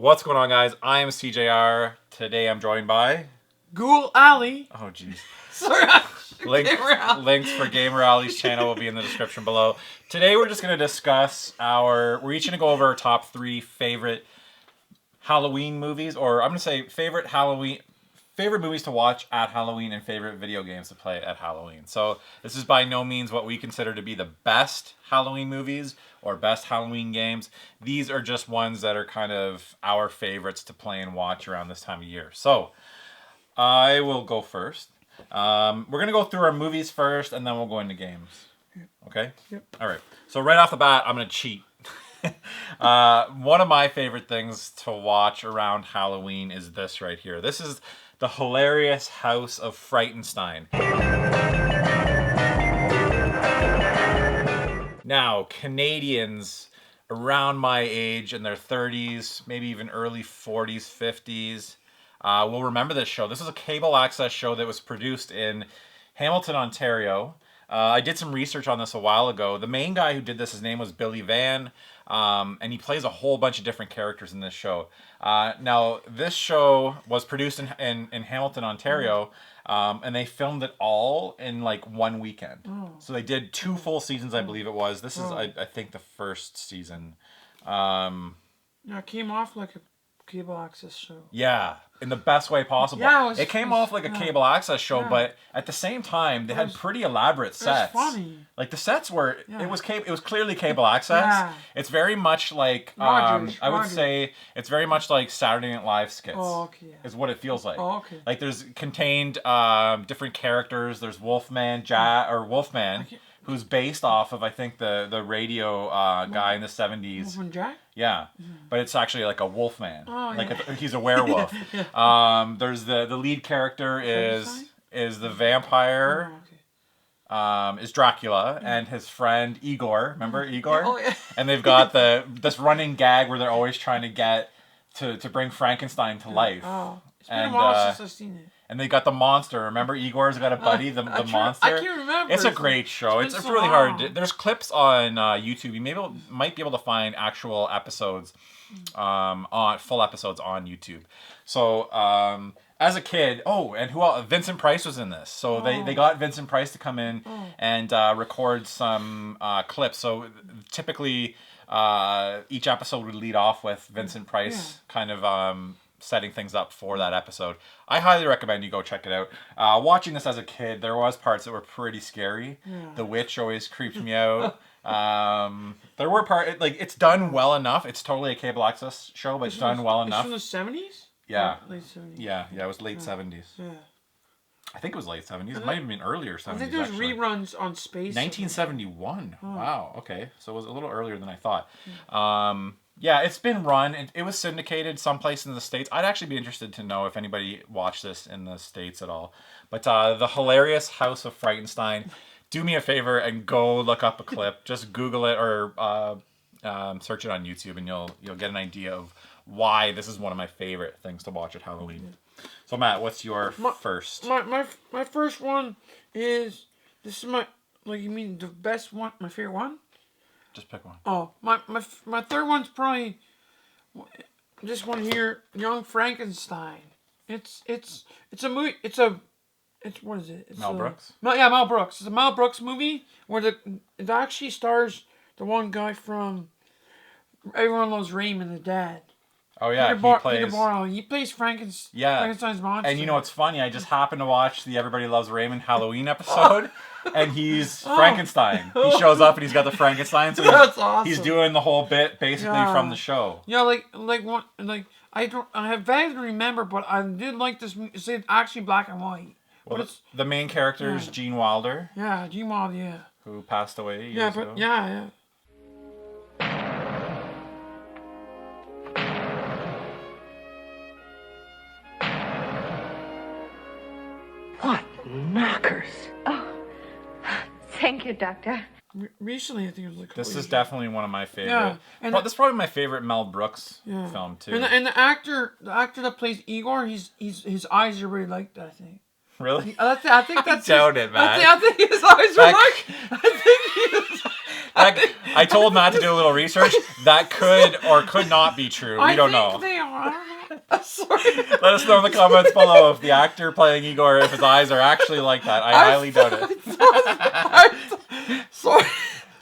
What's going on, guys? I am SeeJayAre. Today I'm joined by... Ghoul Alley. Oh, jeez. Sorry. Links for Gamer Alley's channel will be in the description below. Today we're just going to discuss we're each going to go over our top 3 favorite Halloween movies, or I'm going to say favorite movies to watch at Halloween and favorite video games to play at Halloween. So this is by no means what we consider to be the best Halloween movies or best Halloween games. These are just ones that are kind of our favorites to play and watch around this time of year. So I will go first. We're going to go through our movies first, and then we'll go into games. Okay? Yep. All right. So right off the bat, I'm going to cheat. One of my favorite things to watch around Halloween is this right here. This is the hilarious House of Frightenstein. Now, Canadians around my age in their 30s, maybe even early 40s, 50s, will remember this show. This is a cable access show that was produced in Hamilton, Ontario. I did some research on this a while ago. The main guy who did this, his name was Billy Van, and he plays a whole bunch of different characters in this show. Now, this show was produced in Hamilton, Ontario, and they filmed it all in like one weekend. Oh. So they did 2 full seasons, I believe it was. This is, I think, the first season. It came off like a cable access show. Yeah, in the best way possible. Yeah, it came off like a cable access show, but at the same time, they had pretty elaborate sets. It was funny. Like the sets were, it was clearly cable access. Yeah. It's very much like Rogers. I would say it's very much like Saturday Night Live skits. Oh, okay. Yeah. Is what it feels like. Oh, okay. Like there's contained different characters. There's Wolfman, who's based off of, I think, the radio guy in the 70s. Wolfman Jack? Yeah. But it's actually like a wolfman. Oh, like yeah. He's a werewolf. Yeah. There's the lead character is the vampire. Oh, okay. Is Dracula, and his friend Igor. Remember Igor? Oh, yeah. And they've got this running gag where they're always trying to get to bring Frankenstein to life. Oh. It's been a while since I've seen it. And they got the monster. Remember, Igor's got a buddy, the monster. I can't remember. It's a great show. It's really hard. There's clips on YouTube. You might be able to find actual episodes, full episodes on YouTube. So as a kid, and who else? Vincent Price was in this. So they got Vincent Price to come in and record some clips. So typically each episode would lead off with Vincent Price kind of setting things up for that episode. I highly recommend you go check it out. Watching this as a kid, there was parts that were pretty scary. Yeah. The witch always creeped me out. There were it's done well enough. It's totally a cable access show, but it's done well enough. It's from the 70s? Yeah. Late 70s. Yeah, it was late 70s. Yeah. I think it was late 70s. It might have been earlier 70s. I think there's reruns on Space. 1971. Oh. Wow, okay. So it was a little earlier than I thought. Yeah, it's been run. It was syndicated someplace in the States. I'd actually be interested to know if anybody watched this in the States at all. But the hilarious House of Frightenstein. Do me a favor and go look up a clip. Just Google it or search it on YouTube, and you'll get an idea of why this is one of my favorite things to watch at Halloween. So Matt, what's your first? My first one is, this is you mean the best one, my favorite one? Just pick one. Oh, my third one's probably this one here, Young Frankenstein. It's a movie. It's what is it? It's Mel Brooks. Mel Brooks. It's a Mel Brooks movie where it actually stars the one guy from Everyone Loves Raymond, the dad. Oh yeah, he plays Frankenstein's monster. And you know what's funny? I just happened to watch the Everybody Loves Raymond Halloween episode, and he's Frankenstein. He shows up and he's got the Frankenstein. So that's awesome. He's doing the whole bit basically from the show. Yeah, I have vaguely remember, but I did like this. It's actually black and white. Well, but the main character is Gene Wilder. Yeah, Gene Wilder. Yeah. Who passed away? Years ago. Yeah. What knockers! Oh, thank you, Doctor. Recently, I think it was like. This is definitely one of my favorite. Yeah, and this is probably my favorite Mel Brooks film too. And the actor that plays Igor, his eyes are really like that. I think. Really? I think that's. I doubt it, man. I think his eyes are like. I told Matt to do a little research. That could or could not be true. We don't know. They are. I don't know. Sorry. Let us know in the comments below if the actor playing Igor, if his eyes are actually like that. I highly doubt it. Sorry.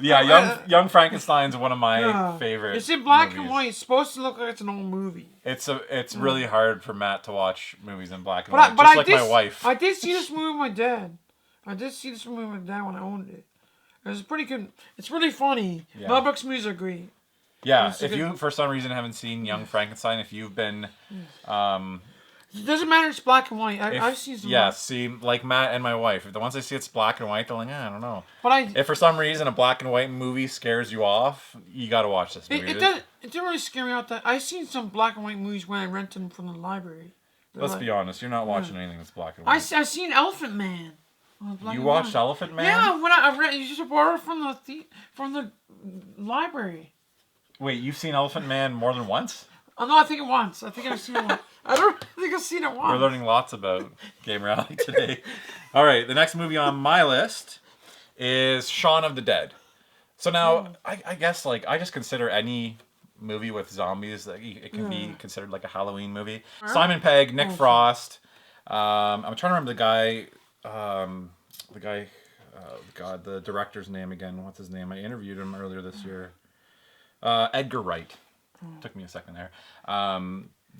Yeah, Young Frankenstein's one of my favorite. It's in black movies. and white. It's supposed to look like it's an old movie. It's really hard for Matt to watch movies in black and white, my wife. I did see this movie with my dad. I did see this movie with my dad when I owned it. It was pretty good. It's really funny. Yeah. Mel Brooks movies are great. Yeah, if you for some reason haven't seen Young Frankenstein, if you've been It doesn't matter. It's black and white. I've seen some. Yeah, see, like Matt and my wife, if the ones I see it's black and white, they're like, I don't know. But if for some reason a black and white movie scares you off, you got to watch this movie. It didn't really scare me out that I've seen some black and white movies when I rented them from the library. Let's be honest, you're not watching anything that's black and white. I seen Elephant Man. You watched Elephant Man? Yeah, when I read, you just borrowed from the library. Wait, you've seen Elephant Man more than once? Oh no, I think it once. I think I've seen it once. I don't think I've seen it once. We're learning lots about Game Rally today. All right, the next movie on my list is Shaun of the Dead. So now, I guess like I just consider any movie with zombies like it can be considered like a Halloween movie. Simon Pegg, Nick Frost. I'm trying to remember the director's name again. What's his name? I interviewed him earlier this year. Edgar Wright. Took me a second there.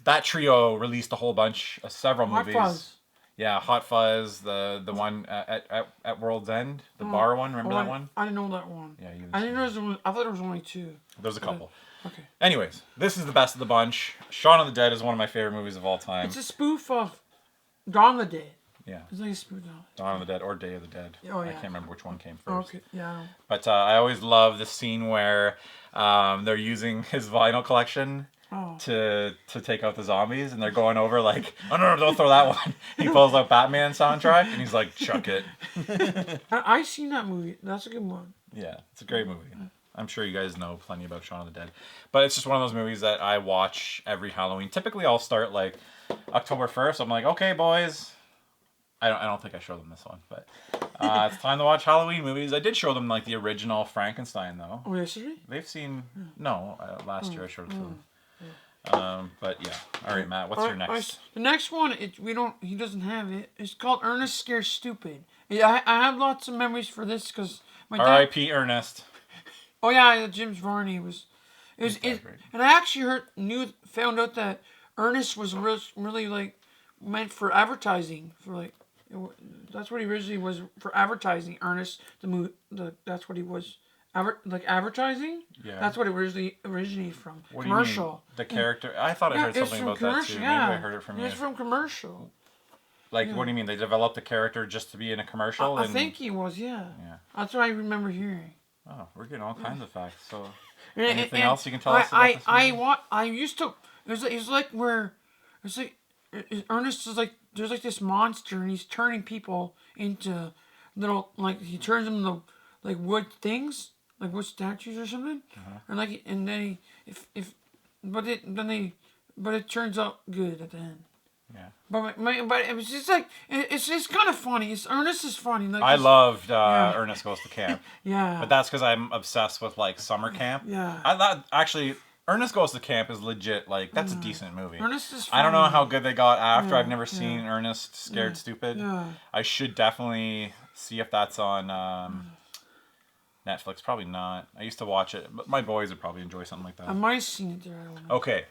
That trio released a whole bunch, several movies. Hot Fuzz. Yeah, Hot Fuzz, the one at World's End, the bar one. Remember that one? I didn't know that one. Yeah, I didn't know there was one. I thought there was only two. There's a couple. Okay. Anyways, this is the best of the bunch. Shaun of the Dead is one of my favorite movies of all time. It's a spoof of Dawn of the Dead. Yeah. It's like a spoof of Dawn of the Dead or Day of the Dead. Oh, yeah. I can't remember which one came first. Okay, yeah. But I always love the scene where they're using his vinyl collection to take out the zombies, and they're going over like, oh no, don't throw that one. He pulls out Batman soundtrack, and he's like, chuck it. I've seen that movie. That's a good one. Yeah, it's a great movie. I'm sure you guys know plenty about Shaun of the Dead. But it's just one of those movies that I watch every Halloween. Typically, I'll start like October 1st. I'm like, okay, boys. I don't think I showed them this one, but it's time to watch Halloween movies. I did show them like the original Frankenstein, though. Oh, yesterday? They've seen... No, last year I showed it to them. But yeah. All right, Matt, what's your next? The next one, he doesn't have it. It's called Ernest Scares Stupid. I have lots of memories for this because my dad... R.I.P. Ernest. Oh yeah, James Varney and I actually found out that Ernest was really like meant for advertising, for like that's what he originally was, for advertising. Ernest, that's what he was, advertising. Yeah, that's what it originated from. What commercial. Do you mean, the character? I thought I heard something about that too. Yeah. Maybe I heard it from you. It's from commercial. Like, what do you mean? They developed the character just to be in a commercial? I think he was, yeah. That's what I remember hearing. Oh, we're getting all kinds of facts. So, anything else you can tell us about this movie? I used to. It's like Ernest is like, there's like this monster, and he's turning people into little, like he turns them into like wood things, like wood statues or something, and then but it turns out good at the end. Yeah. But it was just like, it's just kind of funny. Ernest is funny. Like, I loved Ernest Goes to Camp. Yeah. But that's because I'm obsessed with like summer camp. Yeah. I thought actually Ernest Goes to Camp is legit. Like that's a decent movie. Ernest is funny. I don't know how good they got after. I've never seen Ernest Scared Stupid. Yeah. I should definitely see if that's on Netflix. Probably not. I used to watch it, but my boys would probably enjoy something like that. I might have seen it there. I don't know. Okay.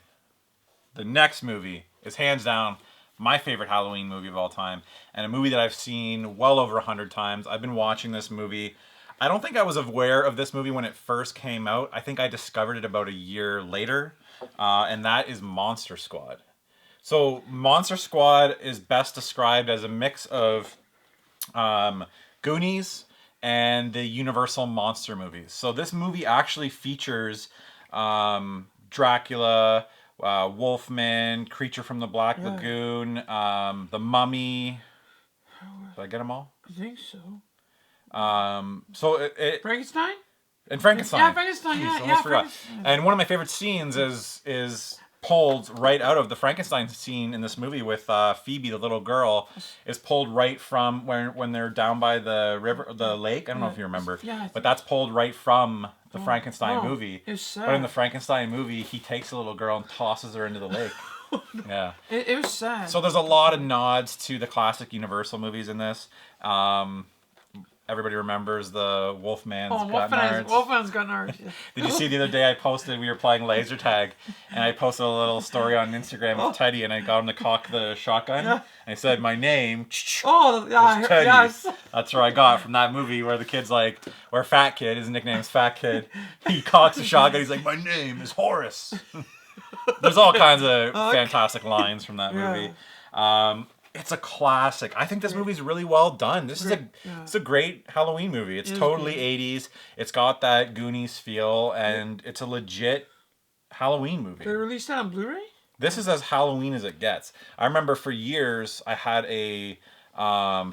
The next movie is hands down my favorite Halloween movie of all time, and a movie that I've seen well over 100 times. I've been watching this movie. I don't think I was aware of this movie when it first came out. I think I discovered it about a year later, and that is Monster Squad. So Monster Squad is best described as a mix of Goonies and the Universal monster movies. So this movie actually features Dracula, Wolfman, Creature from the Black Lagoon, The Mummy. Did I get them all? I think so. So Frankenstein? And Frankenstein. Yeah, Frankenstein. Jeez, almost forgot. And one of my favorite scenes is pulled right out of the Frankenstein scene in this movie with Phoebe, the little girl, is pulled right from when they're down by the river, the lake. I don't know if you remember, but that's pulled right from the Frankenstein movie. It was sad. But in the Frankenstein movie, he takes a little girl and tosses her into the lake. Yeah. It was sad. So there's a lot of nods to the classic Universal movies in this. Everybody remembers the Wolfman's got nards. Wolfman's got nards. Yeah. Did you see the other day I posted, we were playing laser tag, and I posted a little story on Instagram of Teddy, and I got him to cock the shotgun. Yeah. And I said, my name is Teddy. Yes. That's where I got from that movie where the kid's like, or Fat Kid, his nickname's Fat Kid. He cocks the shotgun, he's like, my name is Horace. There's all kinds of fantastic lines from that movie. It's a classic. I think this movie's really well done. This is a great Halloween movie. It's totally 80s. It's got that Goonies feel, and it's a legit Halloween movie. They released that on Blu-ray? This is as Halloween as it gets. I remember for years I had a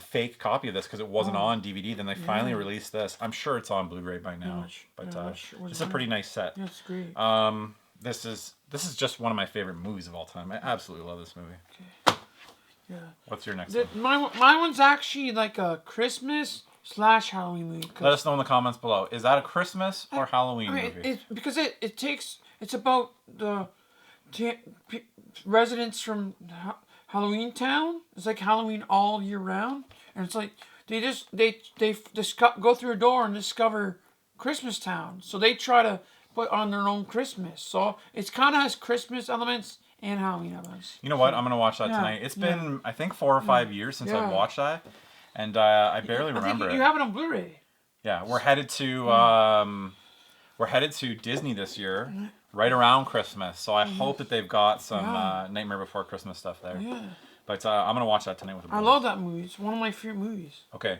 fake copy of this because it wasn't on DVD. Then they finally released this. I'm sure it's on Blu-ray by now. It's a pretty nice set. That's great. This is just one of my favorite movies of all time. I absolutely love this movie. Okay. Yeah. What's your next one? My one's actually like a Christmas/Halloween movie. Let us know in the comments below. Is that a Christmas or Halloween movie? Because it's about the residents from Halloween Town. It's like Halloween all year round, and it's like they go through a door and discover Christmas Town. So they try to put on their own Christmas. So it's kind of has Christmas elements and Halloween elements. You know what? I'm going to watch that tonight. It's been, I think, 4 or 5 years since I've watched that. And I barely remember it. You have it on Blu-ray. Yeah, we're headed to Disney this year, right around Christmas. So I hope that they've got some Nightmare Before Christmas stuff there. Yeah. But I'm going to watch that tonight with a I love that movie. It's one of my favorite movies. Okay.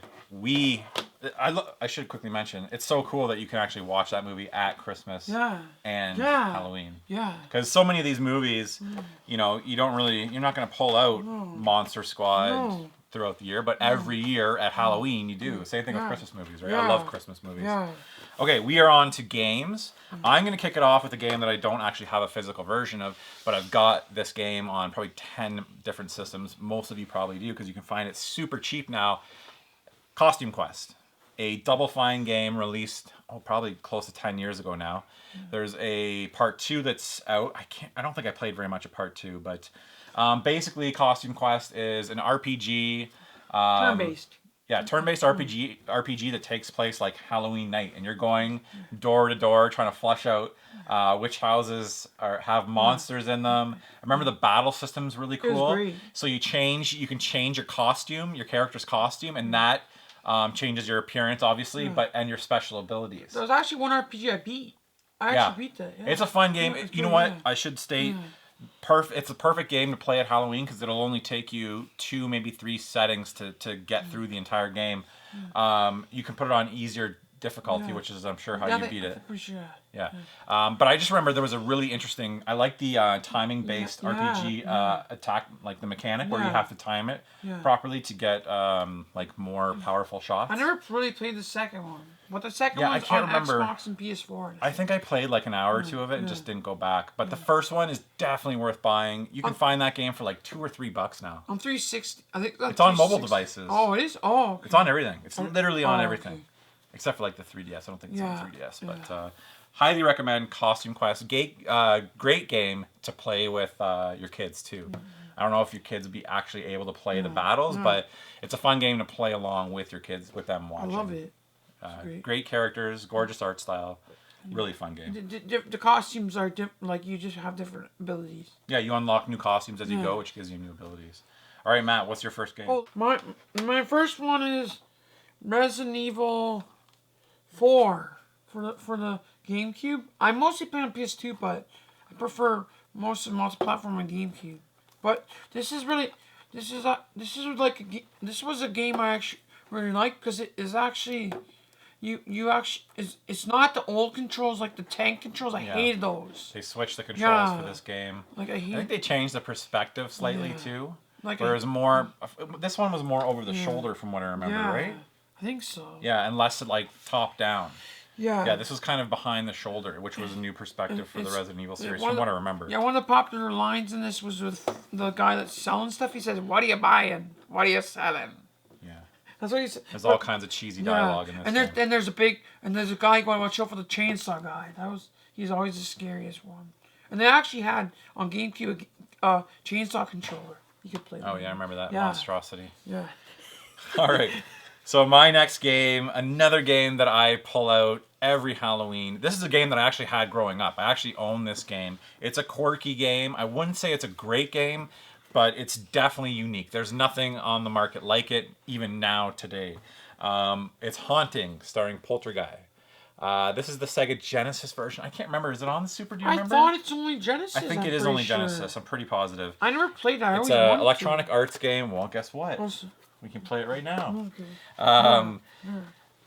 I should quickly mention, it's so cool that you can actually watch that movie at Christmas and Halloween. Yeah. Because so many of these movies, you know, you're not going to pull out Monster Squad throughout the year, but every year at Halloween you do. Same thing with Christmas movies, right? I love Christmas movies. Yeah. Okay, we are on to games. I'm going to kick it off with a game that I don't actually have a physical version of, but I've got this game on probably 10 different systems. Most of you probably do because you can find it super cheap now. Costume Quest, a Double Fine game released probably close to 10 years ago now. There's a part 2 that's out. I don't think I played very much of part 2, but basically Costume Quest is an RPG. Turn-based. Yeah, turn-based RPG that takes place like Halloween night, and you're going door to door trying to flush out which houses have monsters in them. I remember the battle system's really cool. It was great. So you can change your costume, your character's costume, and that changes your appearance, obviously, and your special abilities. There was actually one RPG I beat. I actually beat that. Yeah. It's a fun game. You know what? I should state. It's a perfect game to play at Halloween because it'll only take you 2, maybe 3 settings to get through the entire game. You can put it on easier difficulty, which is, I'm sure, how you beat it. For sure. Yeah. But I just remember there was a really interesting... I like the timing-based RPG attack, like the mechanic where you have to time it properly to get like more powerful shots. I never really played the second one. But the second one's on Xbox and PS4. I think I played like an hour or 2 of it and just didn't go back. But the first one is definitely worth buying. You can find that game for like $2 or $3 now. On 360. I think it's on mobile devices. Oh, it is? Oh, okay. It's on everything. It's literally on everything. Okay. Except for like the 3DS. I don't think it's on 3DS. But highly recommend Costume Quest. Great game to play with your kids too. I don't know if your kids would be actually able to play the battles, but it's a fun game to play along with your kids, with them watching. I love it. Great characters, gorgeous art style. Really fun game. The costumes are like you just have different abilities. Yeah, you unlock new costumes as you go, which gives you new abilities. All right, Matt, what's your first game? Oh, my first one is Resident Evil 4 for the GameCube. I mostly play on PS2, but I prefer most of multi-platform on GameCube. But this was a game I actually really liked because it is actually. It's not the old controls like the tank controls. I hated those. They switched the controls for this game. Like I think they changed the perspective slightly too. Like this one was more over the shoulder from what I remember, right? I think so. Yeah, and less like top down. Yeah. Yeah, this was kind of behind the shoulder, which was a new perspective for the Resident Evil series from what I remember. Yeah, one of the popular lines in this was with the guy that's selling stuff. He says, "What are you buying? What are you selling?" Yeah. That's what he said. There's all kinds of cheesy dialogue in this and game. there's a guy going to watch out for the chainsaw guy. He's always the scariest one. And they actually had on GameCube a chainsaw controller. You could play. Oh yeah, I remember that monstrosity. Yeah. All right. So my next game, another game that I pull out every Halloween. This is a game that I actually had growing up. I actually own this game. It's a quirky game. I wouldn't say it's a great game, but it's definitely unique. There's nothing on the market like it, even now, today. It's Haunting, starring Poltergeist. This is the Sega Genesis version. I can't remember. Is it on the Super? Do you remember? I thought it's only Genesis. I think it is only Genesis. I'm pretty positive. I never played that. It's an electronic arts game. Well, guess what? We can play it right now. Okay.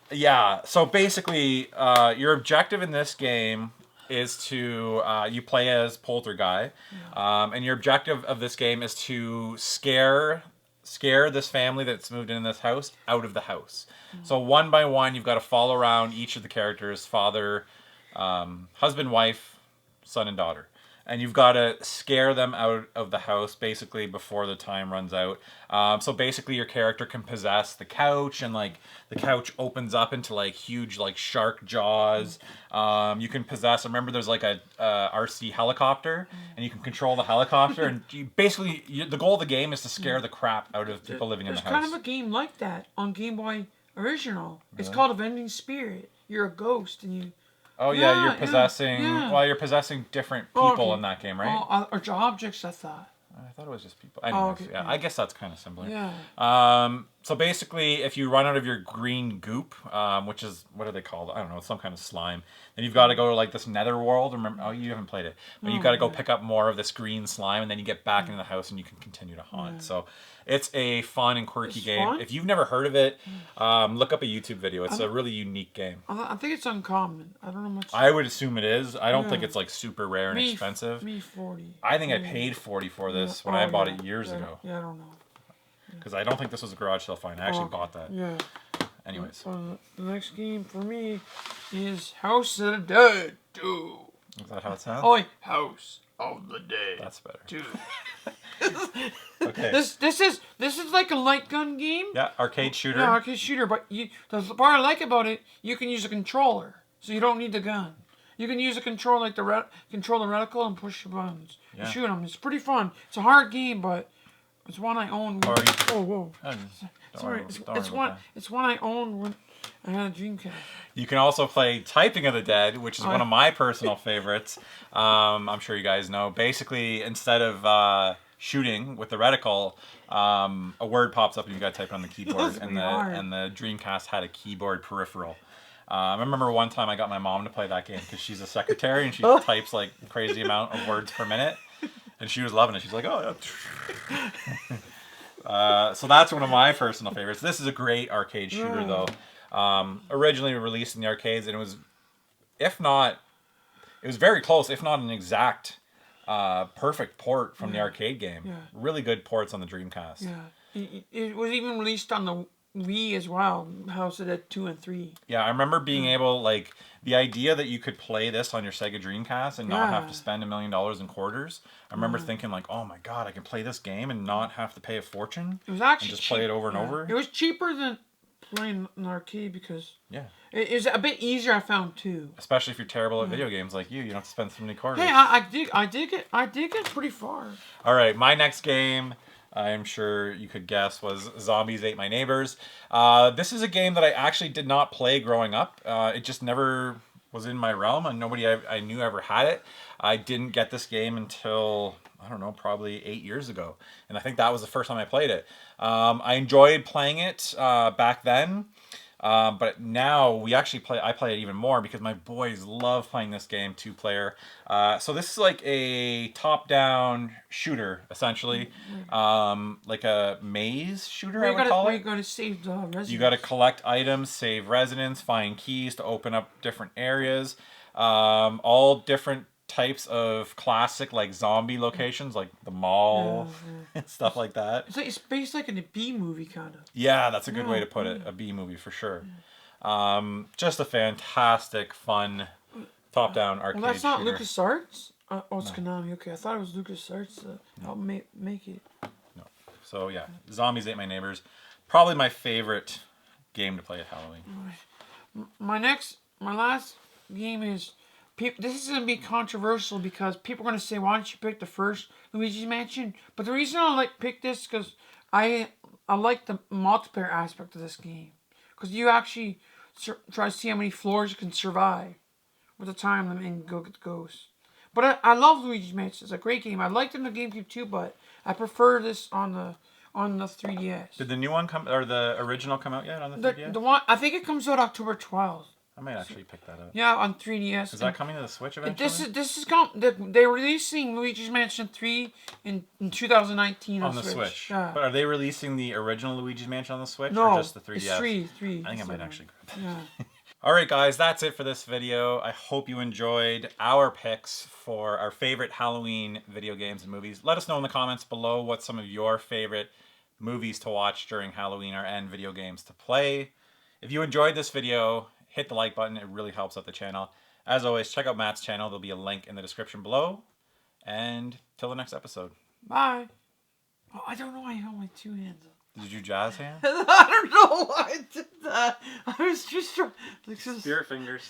Yeah, so basically, your objective in this game is to, you play as Poltergeist, and your objective of this game is to scare this family that's moved in this house out of the house. So one by one, you've got to follow around each of the characters, father, husband, wife, son, and daughter. And you've got to scare them out of the house, basically, before the time runs out. So basically, your character can possess the couch, and, like, the couch opens up into, like, huge, like, shark jaws. You can possess, remember there's, like, a RC helicopter, and you can control the helicopter. And the goal of the game is to scare the crap out of people living in the house. There's kind of a game like that on Game Boy Original. It's called Avenging Spirit. You're a ghost, and you... Oh yeah, you're possessing. Yeah. Well, you're possessing different people in that game, right? Oh, or objects, I thought. I thought it was just people. Anyways, okay. Yeah, I guess that's kind of similar. Yeah. So basically, if you run out of your green goop, which is what are they called? I don't know, some kind of slime. Then you've got to go to like this nether world. Remember? Oh, you haven't played it, but you've got to go pick up more of this green slime, and then you get back into the house, and you can continue to haunt. So it's a fun and quirky game. Fun? If you've never heard of it, look up a YouTube video. It's a really unique game. I think it's uncommon. I don't know much. I would assume it is. I don't think it's like super rare and expensive. Me 40. I think I paid $40 for this when I bought it years ago. Yeah, I don't know. Because I don't think this was a garage sale find. I actually bought that. Yeah. Anyways. The next game for me is House of the Dead 2. Is that how it sounds? Oh, House of the Dead. That's better. 2. Okay. This is like a light gun game. Yeah, arcade shooter. Yeah, arcade shooter. But the part I like about it, you can use a controller, so you don't need the gun. You can use a controller like control the reticle and push the buttons. Yeah. And shoot them. It's pretty fun. It's a hard game, but it's one I own. Whoa. Sorry. It's one I owned when I had a Dreamcast. You can also play Typing of the Dead, which is one of my personal favorites. I'm sure you guys know. Basically, instead of shooting with the reticle, a word pops up and you got to type it on the keyboard. And the Dreamcast had a keyboard peripheral. I remember one time I got my mom to play that game because she's a secretary and she types like a crazy amount of words per minute. And she was loving it. She's like, oh, yeah. So that's one of my personal favorites. This is a great arcade shooter, though. Originally released in the arcades, and it was very close, if not an exact perfect port from the arcade game. Yeah. Really good ports on the Dreamcast. Yeah. It was even released on the Wii as well, House of Dead 2 and 3. Yeah, I remember being able, like, the idea that you could play this on your Sega Dreamcast and not have to spend $1 million in quarters. I remember thinking, like, oh my god, I can play this game and not have to pay a fortune. It was actually and just play it over and over. It was cheaper than playing an arcade because it was a bit easier, I found, too. Especially if you're terrible at video games like you don't have to spend so many quarters. Hey, I did get pretty far. All right, my next game, I'm sure you could guess, was Zombies Ate My Neighbors. This is a game that I actually did not play growing up. It just never was in my realm, and nobody I knew ever had it. I didn't get this game until, I don't know, probably 8 years ago. And I think that was the first time I played it. I enjoyed playing it back then. But now I play it even more because my boys love playing this game, 2-player. So this is like a top-down shooter, essentially. Like a maze shooter, I would call it. You gotta save the residents. You gotta collect items, save residents, find keys to open up different areas. All different types of classic like zombie locations, like the mall and stuff like that. It's based like in a B movie kind of. Yeah, that's a good way to put it. A B movie for sure. Just a fantastic, fun, top-down arcade. Well, that's not shooter. LucasArts. It's Konami. Okay, I thought it was LucasArts that helped make it. No. So yeah, Zombies Ate My Neighbors. Probably my favorite game to play at Halloween. My last game is. This is going to be controversial because people are going to say, why don't you pick the first Luigi's Mansion? But the reason I pick this is because I like the multiplayer aspect of this game. Because you actually try to see how many floors you can survive with the time and go get the ghosts. But I love Luigi's Mansion. It's a great game. I liked it in the GameCube too, but I prefer this on the 3DS. Did the new one come, or the original come out yet on the 3DS? The one, I think it comes out October 12th. I might actually pick that up. Yeah, on 3DS. Is that coming to the Switch eventually? They're releasing Luigi's Mansion 3 in 2019 on the Switch. Yeah. But are they releasing the original Luigi's Mansion on the Switch, No, or just the 3DS? It's 3. I think I might actually grab that. Yeah. Alright guys, that's it for this video. I hope you enjoyed our picks for our favorite Halloween video games and movies. Let us know in the comments below what some of your favorite movies to watch during Halloween are and video games to play. If you enjoyed this video, hit the like button. It really helps out the channel. As always, check out Matt's channel. There'll be a link in the description below. And till the next episode. Bye. Oh, I don't know why I held my two hands up. Did you jazz hand? I don't know why I did that. I was just trying. Spirit fingers.